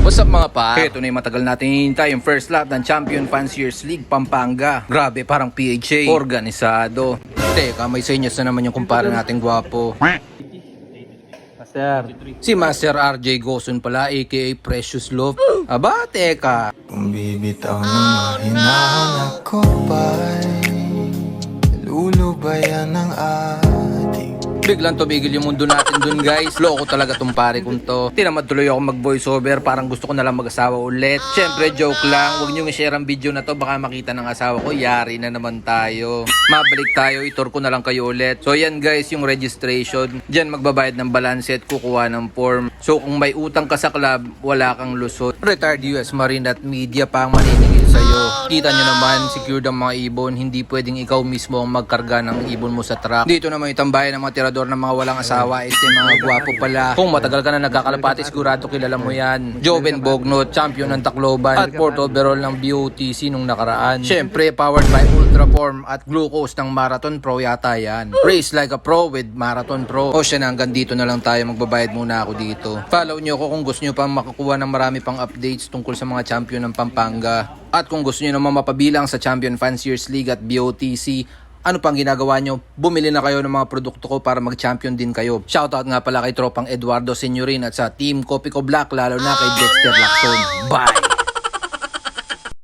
What's up mga pa? Ito na yung matagal natin hinihintay, yung first lap ng Champion Fanciers League Pampanga. Grabe, parang PHA. Organisado. Teka, may senyas na naman yung kumpara nating gwapo. Master. Si Master RJ Gosun pala, aka Precious Love. Aba, teka. Kung bibitaw ng mahinahan ako ba'y lulubayan ng ating Biglang tumigil yung mundo natin dun guys. Loko talaga tong pare kong to. Tinamad tuloy ako mag voiceover. Parang gusto ko na lang mag-asawa ulit. Syempre joke lang. Huwag nyo i-share ang video na to. Baka makita ng asawa ko. Yari na naman tayo. Mabalik tayo. Itur ko na lang kayo ulit. So yan guys yung registration. Diyan magbabayad ng balance at kukuha ng form. So kung may utang ka sa club, wala kang lusot. Retired US Marine at media pa ang maniningil sa'yo. Kita nyo naman, secured ang mga ibon. Hindi pwedeng ikaw mismo ang magkarga ng ibon mo sa truck. Dito naman itambayan ng mga tirador ng mga walang asawa. Ito yung mga gwapo pala. Kung matagal ka na nagkakalapati, sigurado kilala mo yan. Joven Bognot, champion ng Tacloban at fourth overall ng BOTC nung nakaraan. Syempre, powered by Ultraform at Glucose ng Marathon Pro yata yan. Race like a pro with Marathon Pro. O siya na, hanggang dito na lang tayo. Magbabayad muna ako dito. Follow nyo ako kung gusto nyo pang makakuha ng marami pang updates tungkol sa mga champion ng Pampanga. At kung gusto nyo naman mapabilang sa Champion Fanciers League at BOTC, ano pang ginagawa nyo? Bumili na kayo ng mga produkto ko para mag-champion din kayo. Shoutout nga pala kay tropang Eduardo Senyorin at sa Team Kopi Ko Black, lalo na kay Dexter Lacson. Bye!